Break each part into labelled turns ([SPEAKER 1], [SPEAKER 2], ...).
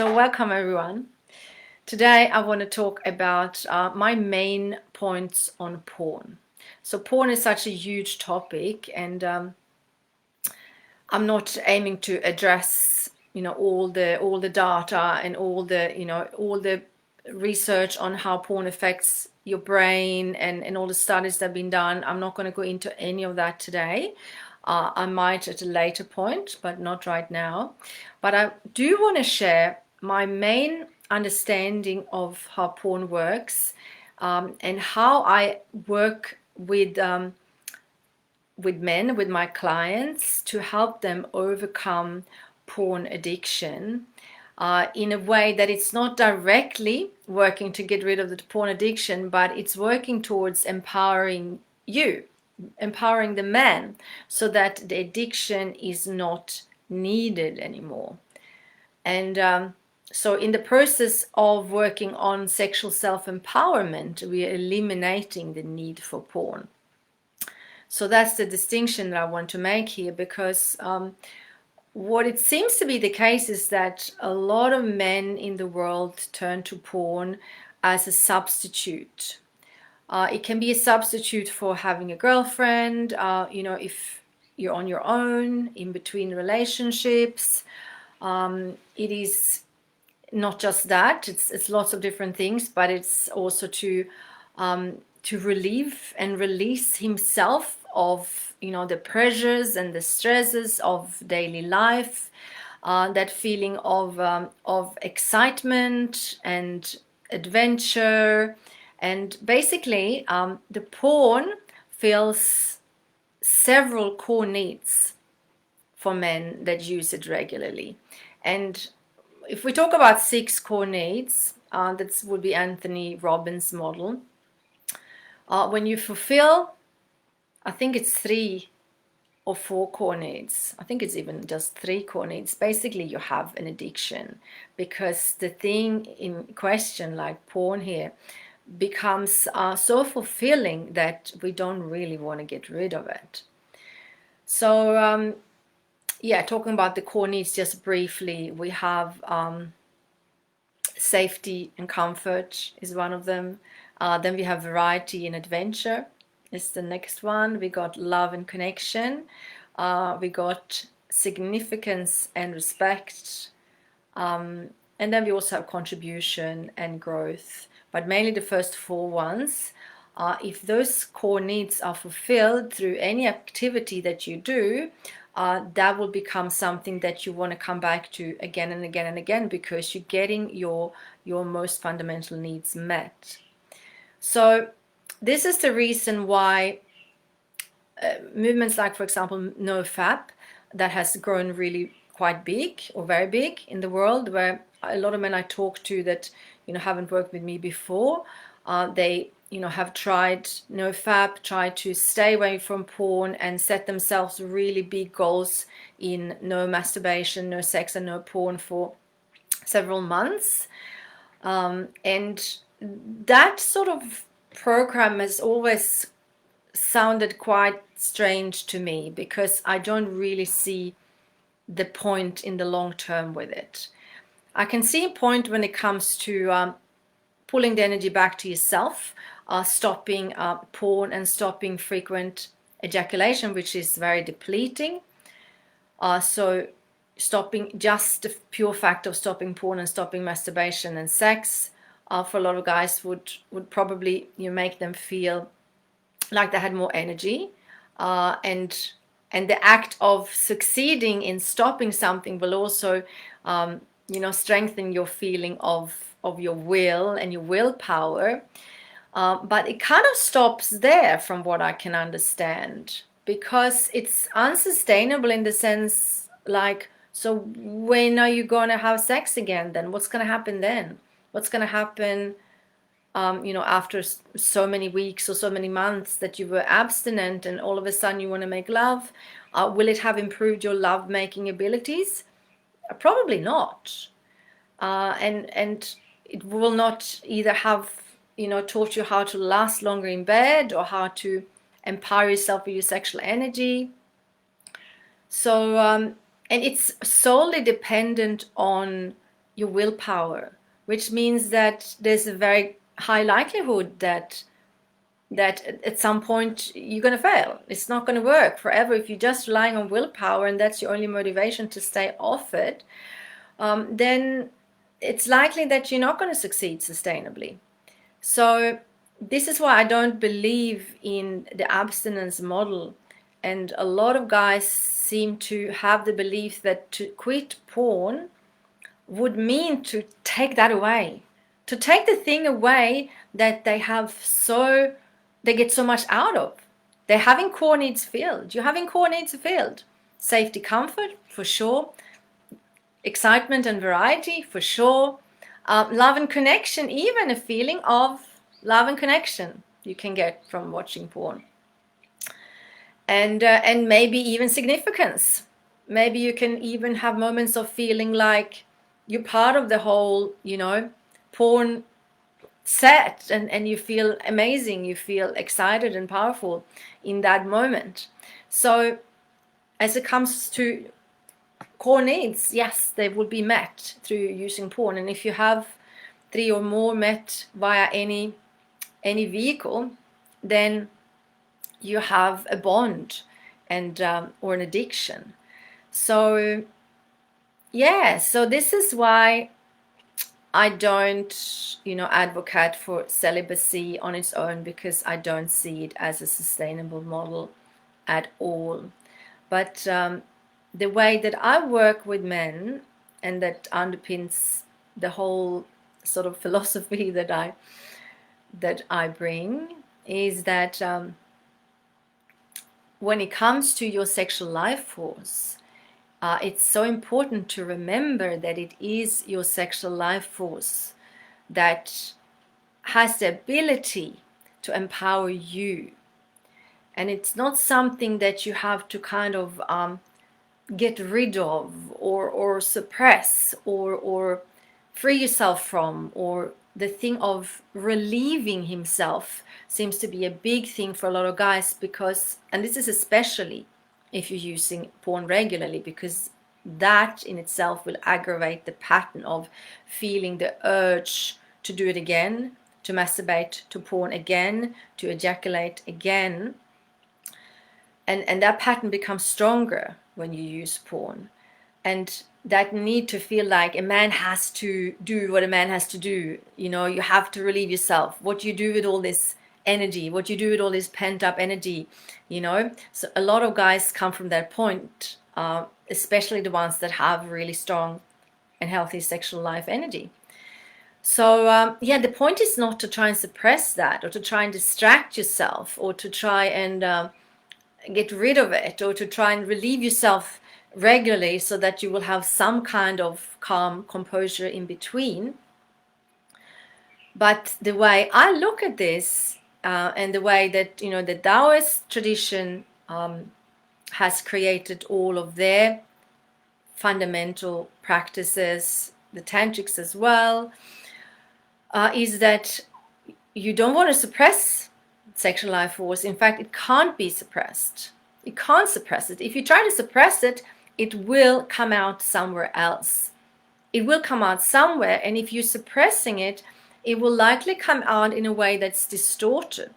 [SPEAKER 1] So welcome everyone. Today I want to talk about my main points on porn. So porn is such a huge topic, and I'm not aiming to address all the data and all the research on how porn affects your brain and all the studies that have been done. I'm not going to go into any of that today. I might at a later point, but not right now. But I do want to share my main understanding of how porn works, and how I work with men, with my clients, to help them overcome porn addiction, in a way that it's not directly working to get rid of the porn addiction, but it's working towards empowering you, empowering the man, so that the addiction is not needed anymore. And so in the process of working on sexual self-empowerment, we are eliminating the need for porn. So that's the distinction that I want to make here, because what it seems to be the case is that a lot of men in the world turn to porn as a substitute. It can be a substitute for having a girlfriend, if you're on your own, in between relationships. It is not just that, it's lots of different things, but it's also to relieve and release himself of the pressures and the stresses of daily life, that feeling of excitement and adventure. And basically the porn fills several core needs for men that use it regularly. And if we talk about 6 core needs, that would be Anthony Robbins' model. When you fulfill, I think it's 3 or 4 core needs, I think it's even just 3 core needs, basically you have an addiction, because the thing in question, like porn here, becomes so fulfilling that we don't really want to get rid of it. So yeah, talking about the core needs just briefly, we have safety and comfort is one of them. Then we have variety and adventure is the next one. We got love and connection. We got significance and respect. And then we also have contribution and growth. But mainly the first 4 ones. If those core needs are fulfilled through any activity that you do, that will become something that you want to come back to again and again and again, because you're getting your most fundamental needs met. So this is the reason why movements like, for example, NoFap, that has grown really quite big or very big in the world, where a lot of men I talk to that haven't worked with me before, they have tried NoFap, tried to stay away from porn and set themselves really big goals in no masturbation, no sex and no porn for several months. And that sort of program has always sounded quite strange to me, because I don't really see the point in the long term with it. I can see a point when it comes to pulling the energy back to yourself, stopping porn and stopping frequent ejaculation, which is very depleting. So stopping, just the pure fact of stopping porn and stopping masturbation and sex, for a lot of guys would probably make them feel like they had more energy, and the act of succeeding in stopping something will also strengthen your feeling of your will and your willpower. But it kind of stops there, from what I can understand, because it's unsustainable in the sense, like, so when are you going to have sex again then? What's going to happen then? What's going to happen after so many weeks or so many months that you were abstinent, and all of a sudden you want to make love? Will it have improved your love making abilities? Probably not. And it will not either have taught you how to last longer in bed, or how to empower yourself with your sexual energy. So and it's solely dependent on your willpower, which means that there's a very high likelihood that at some point you're going to fail. It's not going to work forever if you're just relying on willpower and that's your only motivation to stay off it. Then it's likely that you're not going to succeed sustainably. So this is why I don't believe in the abstinence model. And a lot of guys seem to have the belief that to quit porn would mean to take that away, to take the thing away that they get so much out of. They're having core needs filled. You're having core needs filled. Safety, comfort, for sure. Excitement and variety, for sure. Love and connection, even a feeling of love and connection you can get from watching porn. And maybe even significance. Maybe you can even have moments of feeling like you're part of the whole, porn set, and you feel amazing, you feel excited and powerful in that moment. So as it comes to core needs, yes, they will be met through using porn. And if you have 3 or more met via any vehicle, then you have a bond and or an addiction. So yeah, so this is why I don't advocate for celibacy on its own, because I don't see it as a sustainable model at all. But the way that I work with men, and that underpins the whole sort of philosophy that I bring, is that when it comes to your sexual life force, it's so important to remember that it is your sexual life force that has the ability to empower you. And it's not something that you have to kind of get rid of or suppress or free yourself from. Or the thing of relieving himself seems to be a big thing for a lot of guys, because, and this is especially if you're using porn regularly, because that in itself will aggravate the pattern of feeling the urge to do it again, to masturbate to porn again, to ejaculate again. And that pattern becomes stronger when you use porn. And that need to feel like a man has to do what a man has to do. You have to relieve yourself. What you do with all this energy, what you do with all this pent up energy, So a lot of guys come from that point, especially the ones that have really strong and healthy sexual life energy. So the point is not to try and suppress that, or to try and distract yourself, or to try and get rid of it, or to try and relieve yourself regularly so that you will have some kind of calm composure in between. But the way I look at this, and the way that the Taoist tradition has created all of their fundamental practices, the tantrics as well, is that you don't want to suppress sexual life force. In fact, it can't be suppressed. You can't suppress it. If you try to suppress it, it will come out somewhere else. It will come out somewhere, and if you're suppressing it, it will likely come out in a way that's distorted.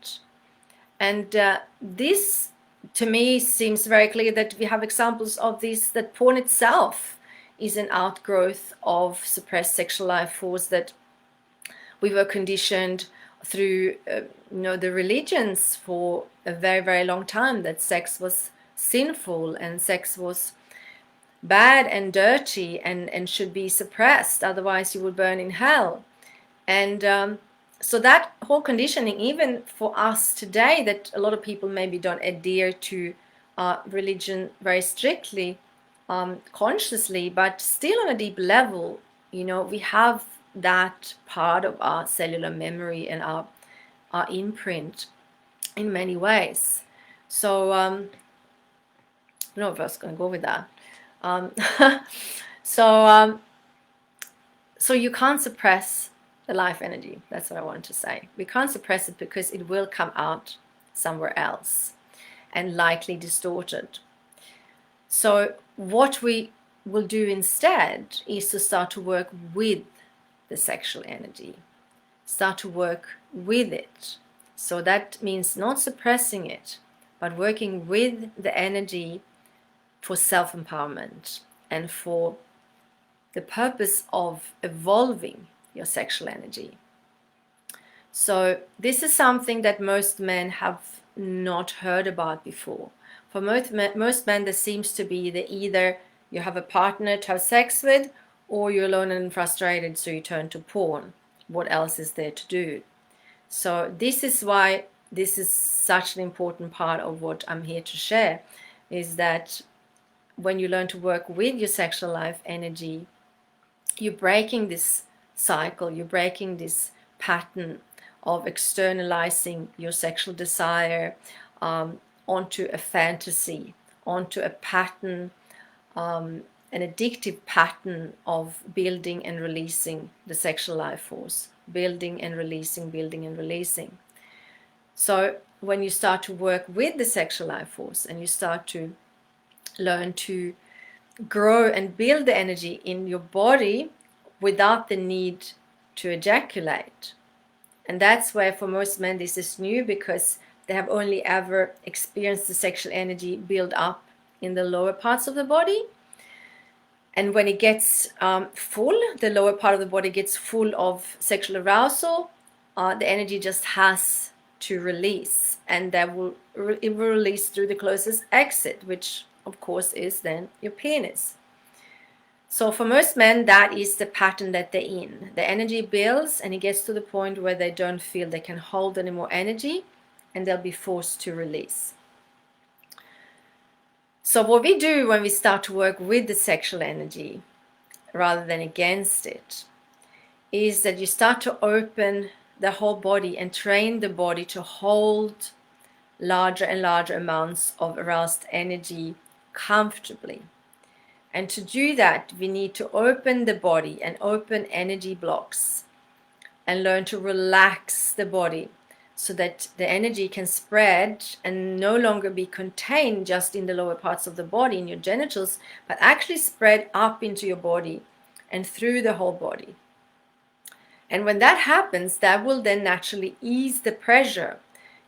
[SPEAKER 1] And this, to me, seems very clear that we have examples of this, that porn itself is an outgrowth of suppressed sexual life force, that we were conditioned through the religions for a very, very long time, that sex was sinful and sex was bad and dirty and should be suppressed, otherwise you would burn in hell. And so that whole conditioning, even for us today, that a lot of people maybe don't adhere to religion very strictly, consciously, but still on a deep level, we have that part of our cellular memory and our imprint in many ways. So I don't know if I was going to go with that. So you can't suppress the life energy. That's what I want to say. We can't suppress it, because it will come out somewhere else and likely distorted. So what we will do instead is to start to work with the sexual energy. Start to work with it. So that means not suppressing it, but working with the energy for self-empowerment and for the purpose of evolving your sexual energy. So this is something that most men have not heard about before. For most men, there seems to be that either you have a partner to have sex with, or you're alone and frustrated, so you turn to porn. What else is there to do? So this is why this is such an important part of what I'm here to share, is that when you learn to work with your sexual life energy, you're breaking this cycle, you're breaking this pattern of externalizing your sexual desire onto a fantasy, onto a pattern, an addictive pattern of building and releasing the sexual life force, building and releasing, building and releasing. So when you start to work with the sexual life force and you start to learn to grow and build the energy in your body without the need to ejaculate. And that's where for most men this is new, because they have only ever experienced the sexual energy build up in the lower parts of the body. And when it gets full, the lower part of the body gets full of sexual arousal, the energy just has to release, and it will release through the closest exit, which of course is then your penis. So for most men, that is the pattern that they're in. The energy builds and it gets to the point where they don't feel they can hold any more energy, and they'll be forced to release. So what we do when we start to work with the sexual energy rather than against it is that you start to open the whole body and train the body to hold larger and larger amounts of aroused energy comfortably. And to do that, we need to open the body and open energy blocks and learn to relax the body so that the energy can spread and no longer be contained just in the lower parts of the body, in your genitals, but actually spread up into your body and through the whole body. And when that happens, that will then naturally ease the pressure.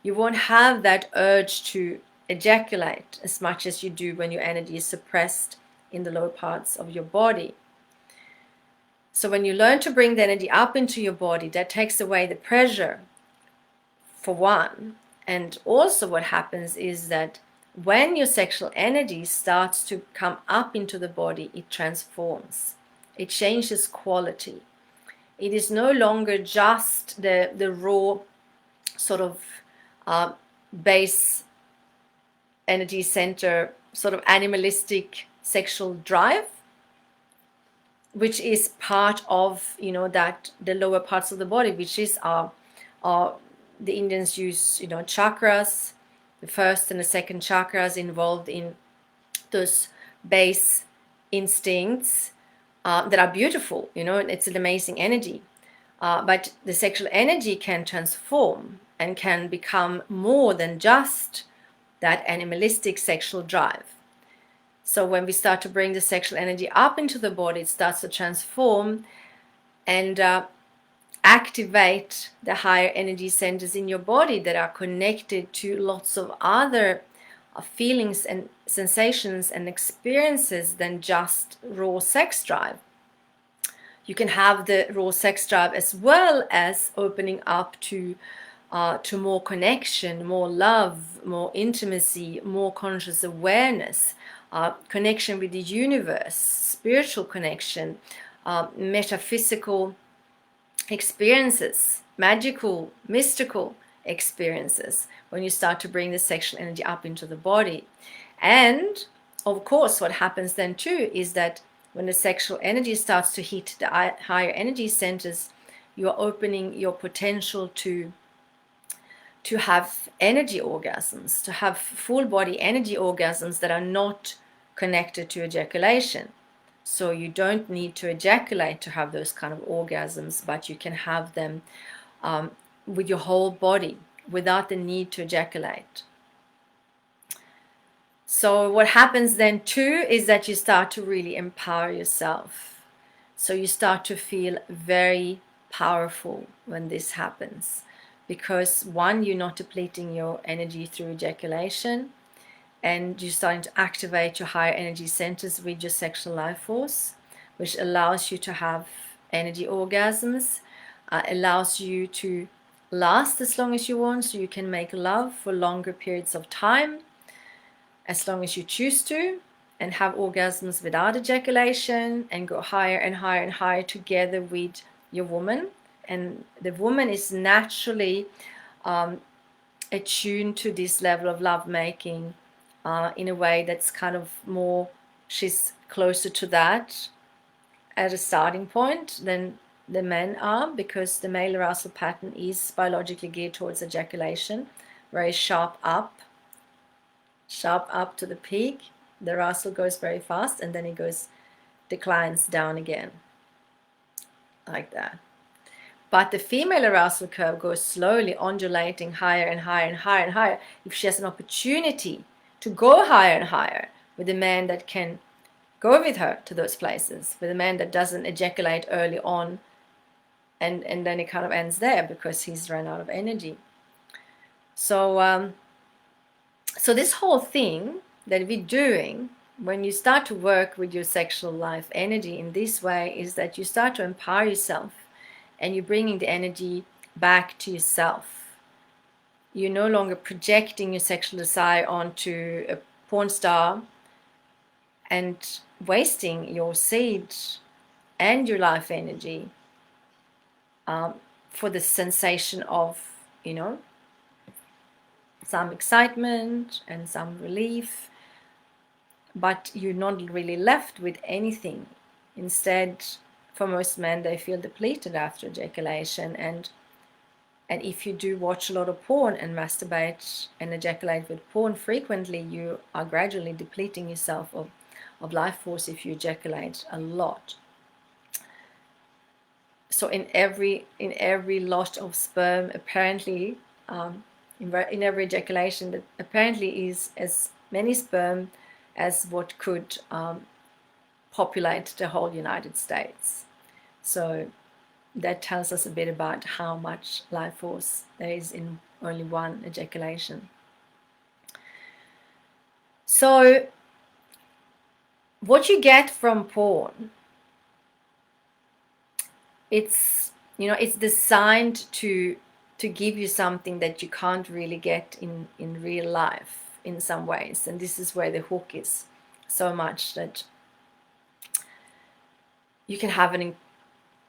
[SPEAKER 1] You won't have that urge to ejaculate as much as you do when your energy is suppressed in the lower parts of your body. So when you learn to bring the energy up into your body, that takes away the pressure, for one. And also what happens is that when your sexual energy starts to come up into the body, it transforms. It changes quality. It is no longer just the raw sort of base energy center, sort of animalistic sexual drive, which is part of, that the lower parts of the body, which is the Indians use, chakras, the first and the second chakras involved in those base instincts that are beautiful, it's an amazing energy. But the sexual energy can transform and can become more than just that animalistic sexual drive. So when we start to bring the sexual energy up into the body, it starts to transform and activate the higher energy centers in your body that are connected to lots of other feelings and sensations and experiences than just raw sex drive. You can have the raw sex drive as well as opening up to more connection, more love, more intimacy, more conscious awareness, connection with the universe, spiritual connection, metaphysical experiences, magical, mystical experiences, when you start to bring the sexual energy up into the body. And of course, what happens then too is that when the sexual energy starts to hit the higher energy centers, you are opening your potential to have energy orgasms, to have full body energy orgasms that are not connected to ejaculation. So you don't need to ejaculate to have those kind of orgasms, but you can have them with your whole body without the need to ejaculate. So what happens then too is that you start to really empower yourself. So you start to feel very powerful when this happens, because one, you're not depleting your energy through ejaculation, and you're starting to activate your higher energy centers with your sexual life force, which allows you to have energy orgasms, allows you to last as long as you want, so you can make love for longer periods of time, as long as you choose to, and have orgasms without ejaculation, and go higher and higher and higher together with your woman. And the woman is naturally attuned to this level of lovemaking in a way that's kind of more, she's closer to that at a starting point than the men are, because the male arousal pattern is biologically geared towards ejaculation, very sharp up to the peak. The arousal goes very fast, and then it declines down again, like that. But the female arousal curve goes slowly undulating higher and higher and higher and higher. If she has an opportunity to go higher and higher with a man that can go with her to those places, with a man that doesn't ejaculate early on, and then it kind of ends there because he's run out of energy. So so this whole thing that we're doing when you start to work with your sexual life energy in this way is that you start to empower yourself, and you're bringing the energy back to yourself. You're no longer projecting your sexual desire onto a porn star and wasting your seed and your life energy for the sensation of, some excitement and some relief, but you're not really left with anything. Instead, for most men, they feel depleted after ejaculation, and if you do watch a lot of porn and masturbate and ejaculate with porn frequently, you are gradually depleting yourself of life force if you ejaculate a lot. So in every lot of sperm, apparently, in every ejaculation, that apparently is as many sperm as what could populate the whole United States. So that tells us a bit about how much life force there is in only one ejaculation. So what you get from porn, it's designed to give you something that you can't really get in real life in some ways. And this is where the hook is so much, that you can have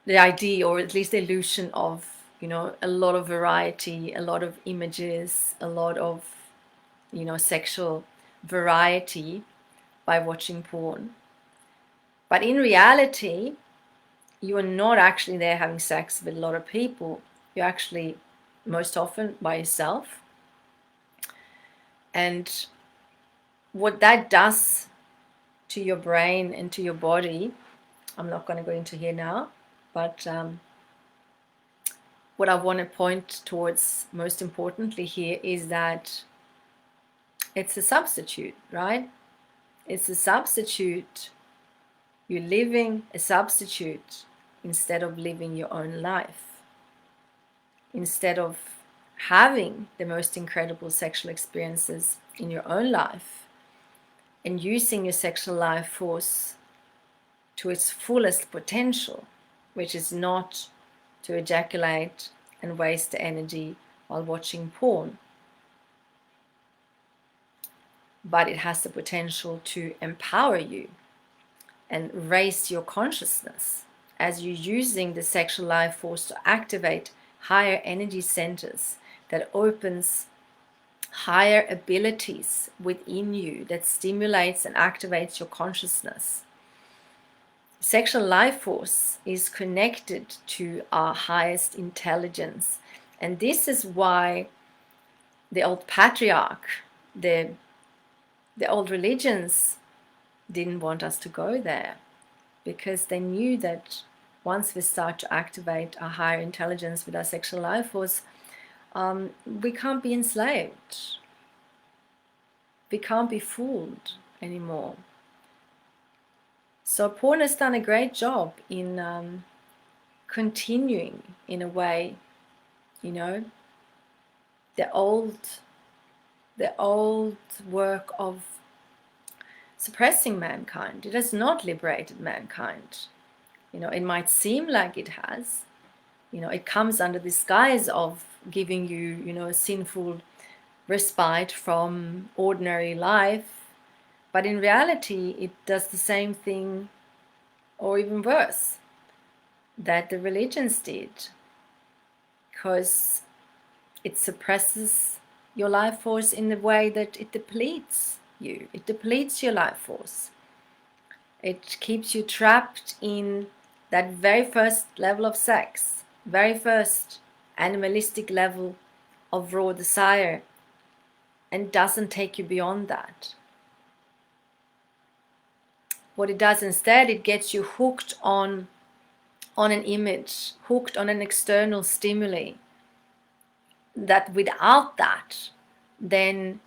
[SPEAKER 1] the idea, or at least the illusion of, a lot of variety, a lot of images, a lot of, sexual variety by watching porn. But in reality, you are not actually there having sex with a lot of people. You're actually most often by yourself. And what that does to your brain and to your body, I'm not going to go into here now, but what I want to point towards most importantly here is that it's a substitute, right? It's a substitute. You're living a substitute instead of living your own life. Instead of having the most incredible sexual experiences in your own life and using your sexual life force to its fullest potential, which is not to ejaculate and waste the energy while watching porn, but it has the potential to empower you and raise your consciousness as you're using the sexual life force to activate higher energy centers, that opens higher abilities within you, that stimulates and activates your consciousness. Sexual life force is connected to our highest intelligence, and this is why the old patriarch, the old religions didn't want us to go there, because they knew that once we start to activate our higher intelligence with our sexual life force, we can't be enslaved. We can't be fooled anymore. So porn has done a great job in continuing, in a way, you know, the old work of suppressing mankind. It has not liberated mankind. You know, it might seem like it has. You know, it comes under the disguise of giving you, you know, a sinful respite from ordinary life. But in reality, it does the same thing, or even worse, that the religions did. Because it suppresses your life force in the way that it depletes you. It depletes your life force. It keeps you trapped in that very first level of sex, very first animalistic level of raw desire, and doesn't take you beyond that. What it does instead, it gets you hooked on an image, hooked on an external stimuli, that without that, then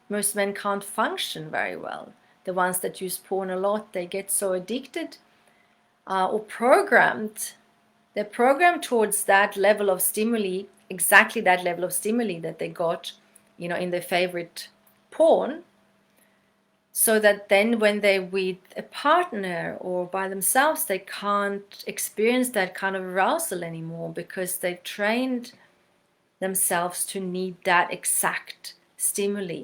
[SPEAKER 1] most men can't function very well. The ones that use porn a lot, they get so addicted or programmed. They're programmed towards that level of stimuli, exactly that level of stimuli that they got, you know, in their favorite porn, so that then when they're with a partner or by themselves, they can't experience that kind of arousal anymore, because they've trained themselves to need that exact stimuli.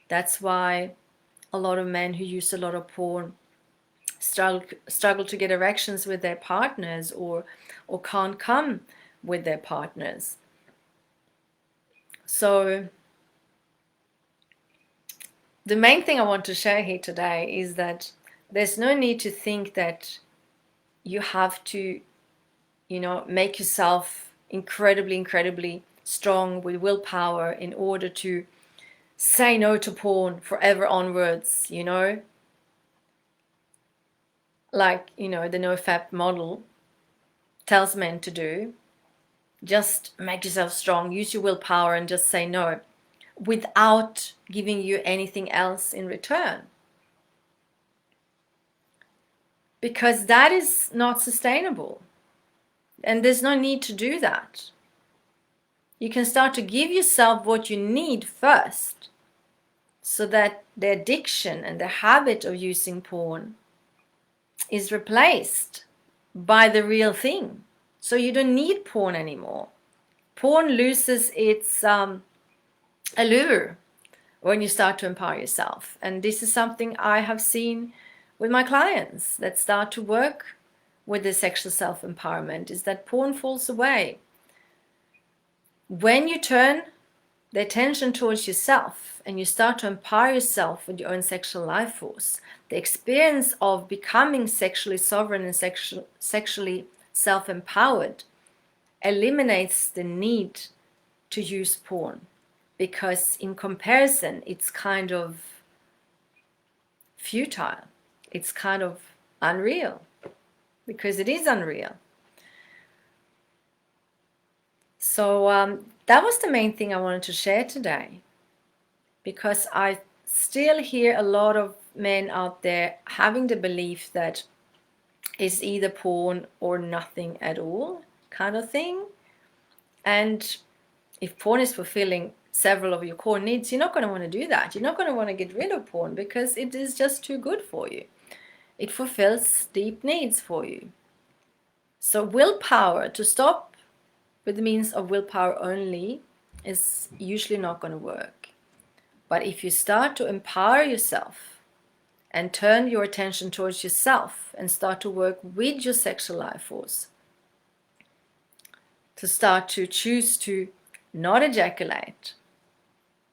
[SPEAKER 1] That's why a lot of men who use a lot of porn struggle to get erections with their partners, or can't come with their partners. So the main thing I want to share here today is that there's no need to think that you have to, you know, make yourself incredibly strong with willpower in order to say no to porn forever onwards, you know. Like, you know, the NoFap model tells men to do. Just make yourself strong, use your willpower, and just say no, without giving you anything else in return. Because that is not sustainable. And there's no need to do that. You can start to give yourself what you need first, so that the addiction and the habit of using porn is replaced by the real thing. So you don't need porn anymore. Porn loses its allure when you start to empower yourself. And this is something I have seen with my clients that start to work with the sexual self-empowerment, is that porn falls away. When you turn the attention towards yourself and you start to empower yourself with your own sexual life force, the experience of becoming sexually sovereign and sexually self-empowered eliminates the need to use porn, because in comparison it's kind of futile, it's kind of unreal, because it is unreal. So that was the main thing I wanted to share today, because I still hear a lot of men out there having the belief that it's either porn or nothing at all kind of thing. And if porn is fulfilling several of your core needs, you're not going to want to do that. You're not going to want to get rid of porn, because it is just too good for you. It fulfills deep needs for you. So willpower, to stop with the means of willpower only, is usually not going to work. But if you start to empower yourself and turn your attention towards yourself and start to work with your sexual life force, to start to choose to not ejaculate,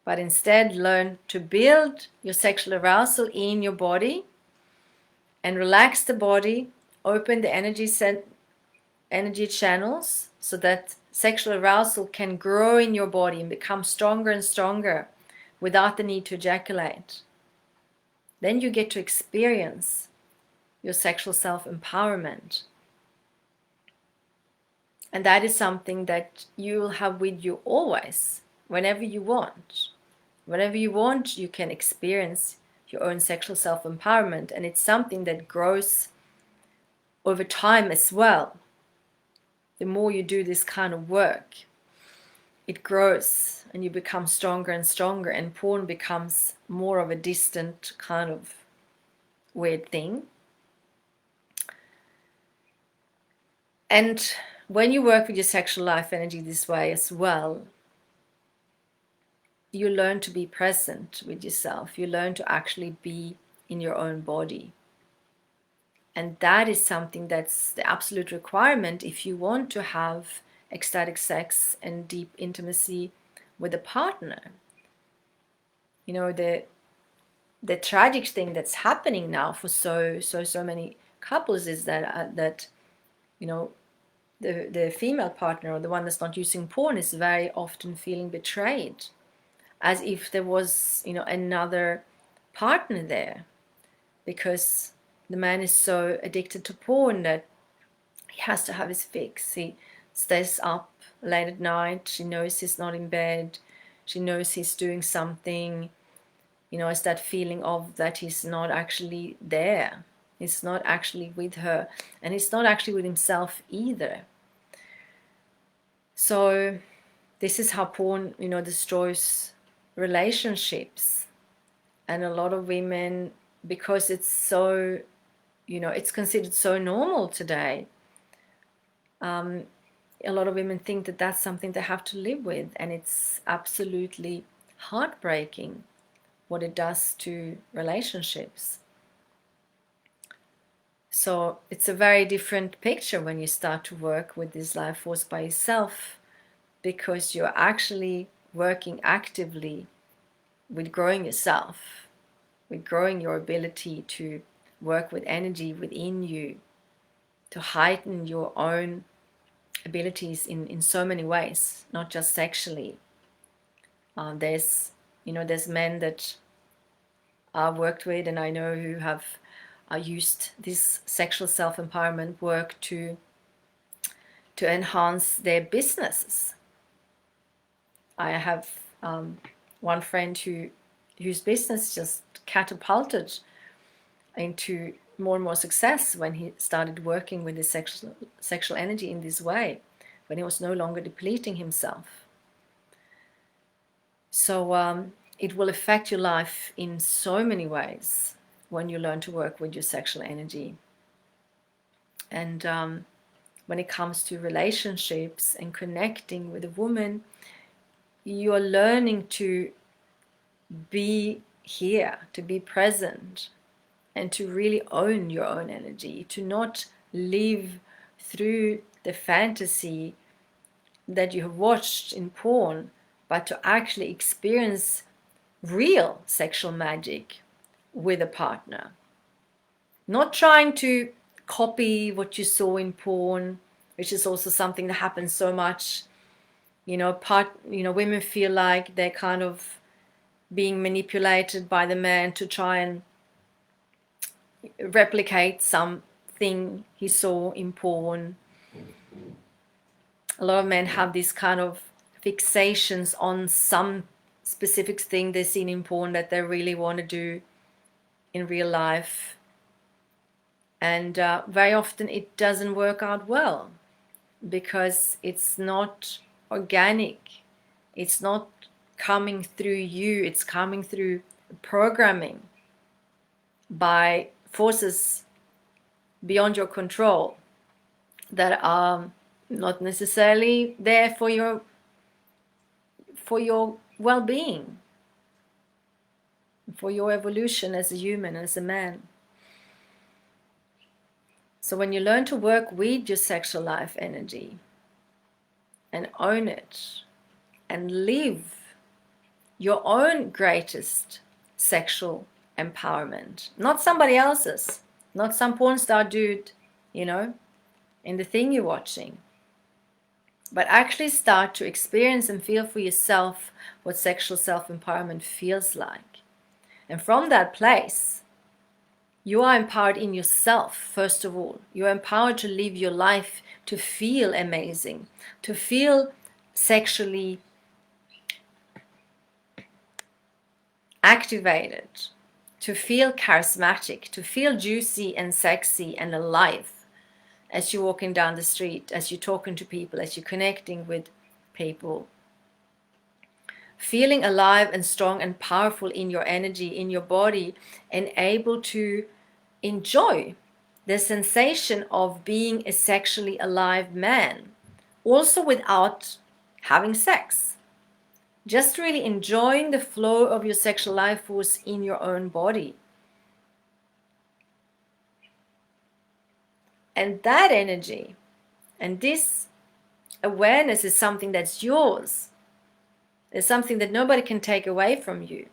[SPEAKER 1] but instead learn to build your sexual arousal in your body and relax the body, open the energy channels so that sexual arousal can grow in your body and become stronger and stronger without the need to ejaculate. Then you get to experience your sexual self-empowerment. And that is something that you will have with you always, whenever you want. Whenever you want, you can experience your own sexual self-empowerment, and it's something that grows over time as well. The more you do this kind of work, it grows and you become stronger and stronger, and porn becomes more of a distant kind of weird thing. And when you work with your sexual life energy this way as well, you learn to be present with yourself. You learn to actually be in your own body. And that is something that's the absolute requirement if you want to have ecstatic sex and deep intimacy with a partner. You know, the tragic thing that's happening now for so many couples is that you know, the female partner, or the one that's not using porn, is very often feeling betrayed, as if there was, you know, another partner there, because the man is so addicted to porn that he has to have his fix. He stays up late at night. She knows he's not in bed. She knows he's doing something. You know, it's that feeling of that he's not actually there. He's not actually with her, and he's not actually with himself either. So this is how porn, you know, destroys relationships. And a lot of women, because it's so, you know, it's considered so normal today, a lot of women think that that's something they have to live with, and it's absolutely heartbreaking what it does to relationships. So it's a very different picture when you start to work with this life force by yourself, because you're actually working actively with growing yourself, with growing your ability to work with energy within you, to heighten your own abilities in so many ways, not just sexually. There's men that I've worked with, and I know who have used this sexual self-empowerment work to enhance their businesses. I have one friend whose business just catapulted into more and more success when he started working with his sexual energy in this way, when he was no longer depleting himself. So it will affect your life in so many ways when you learn to work with your sexual energy. And when it comes to relationships and connecting with a woman, you are learning to be here, to be present, and to really own your own energy, to not live through the fantasy that you have watched in porn, but to actually experience real sexual magic with a partner. Not trying to copy what you saw in porn, which is also something that happens so much. Women feel like they're kind of being manipulated by the man to try and replicate something he saw in porn. A lot of men have these kind of fixations on some specific thing they've seen in porn that they really want to do in real life. And very often it doesn't work out well, because it's not organic. It's not coming through you. It's coming through programming by forces beyond your control that are not necessarily there for your well-being, for your evolution as a human, as a man. So when you learn to work with your sexual life energy and own it and live your own greatest sexual empowerment, not somebody else's, not some porn star dude, in the thing you're watching, but actually start to experience and feel for yourself what sexual self-empowerment feels like. And from that place, you are empowered in yourself, first of all. You're empowered to live your life, to feel amazing, to feel sexually activated, to feel charismatic, to feel juicy and sexy and alive as you're walking down the street, as you're talking to people, as you're connecting with people. Feeling alive and strong and powerful in your energy, in your body, and able to enjoy the sensation of being a sexually alive man, also without having sex. Just really enjoying the flow of your sexual life force in your own body. And that energy and this awareness is something that's yours. It's something that nobody can take away from you.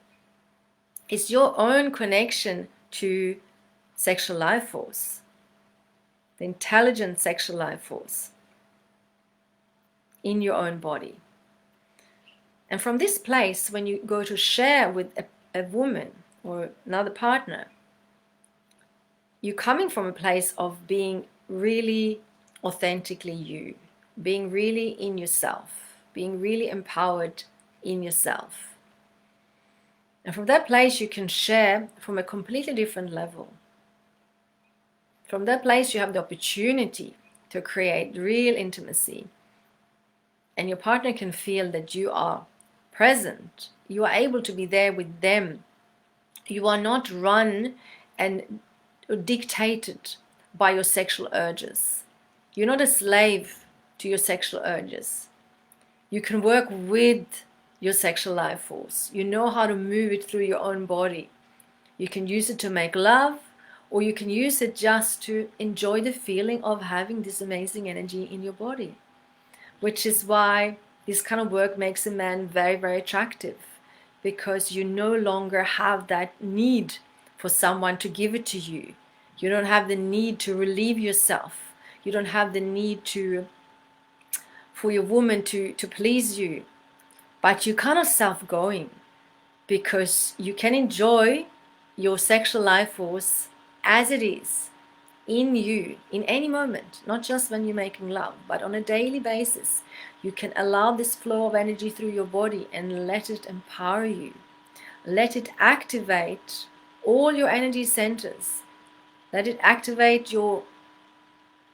[SPEAKER 1] It's your own connection to sexual life force, the intelligent sexual life force in your own body. And from this place, when you go to share with a woman or another partner, you're coming from a place of being really authentically you, being really in yourself, being really empowered in yourself. And from that place, you can share from a completely different level. From that place, you have the opportunity to create real intimacy. And your partner can feel that you are present. You are able to be there with them. You are not run and dictated by your sexual urges. You're not a slave to your sexual urges. You can work with your sexual life force. You know how to move it through your own body. You can use it to make love, or you can use it just to enjoy the feeling of having this amazing energy in your body. Which is why this kind of work makes a man very, very attractive, because you no longer have that need for someone to give it to you. You don't have the need to relieve yourself. You don't have the need for your woman to please you. But you're kind of self-going, because you can enjoy your sexual life force as it is in you in any moment, not just when you're making love, but on a daily basis. You can allow this flow of energy through your body and let it empower you. Let it activate all your energy centers. Let it activate your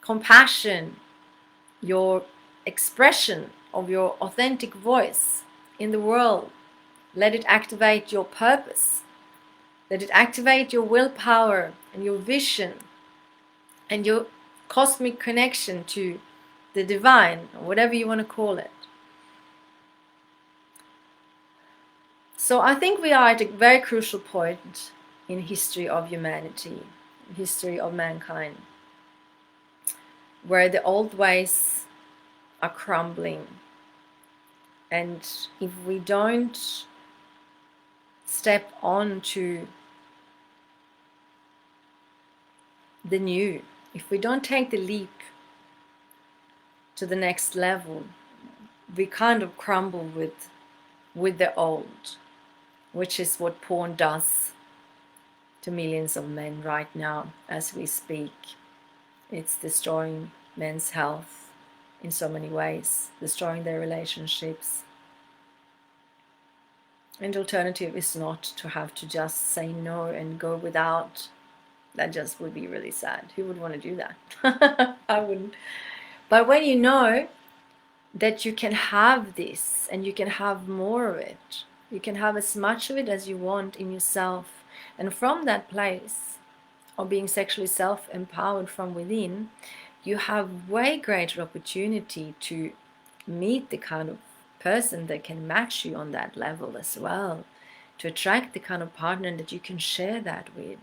[SPEAKER 1] compassion, your expression of your authentic voice in the world. Let it activate your purpose. Let it activate your willpower and your vision and your cosmic connection to the divine, or whatever you want to call it. So I think we are at a very crucial point in history of humanity, history of mankind, where the old ways are crumbling. And if we don't step on to the new, if we don't take the leap to the next level, we kind of crumble with the old, which is what porn does to millions of men right now as we speak. It's destroying men's health in so many ways, destroying their relationships. And the alternative is not to have to just say no and go without. That just would be really sad. Who would want to do that? I wouldn't. But when you know that you can have this and you can have more of it, you can have as much of it as you want in yourself, and from that place of being sexually self-empowered from within, you have way greater opportunity to meet the kind of person that can match you on that level as well, to attract the kind of partner that you can share that with,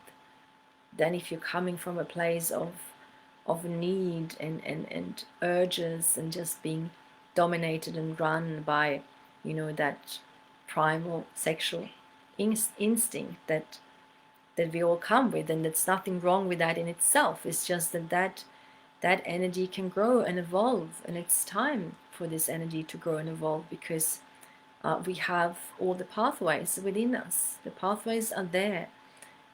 [SPEAKER 1] than if you're coming from a place of need and urges and just being dominated and run by, you know, that primal sexual instinct that we all come with. And there's nothing wrong with that in itself. It's just that energy can grow and evolve, and it's time for this energy to grow and evolve, because we have all the pathways within us. The pathways are there,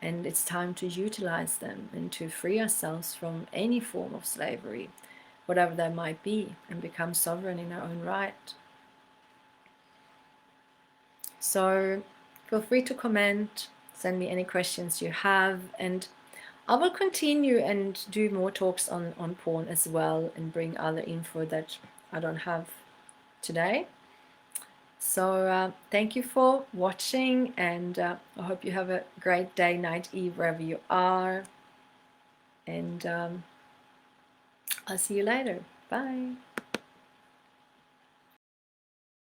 [SPEAKER 1] and it's time to utilize them and to free ourselves from any form of slavery, whatever that might be, and become sovereign in our own right. So Feel free to comment, send me any questions you have, and I will continue and do more talks on porn as well, and bring other info that I don't have today. So thank you for watching, and I hope you have a great day, night, eve, wherever you are. And I'll see you later. Bye.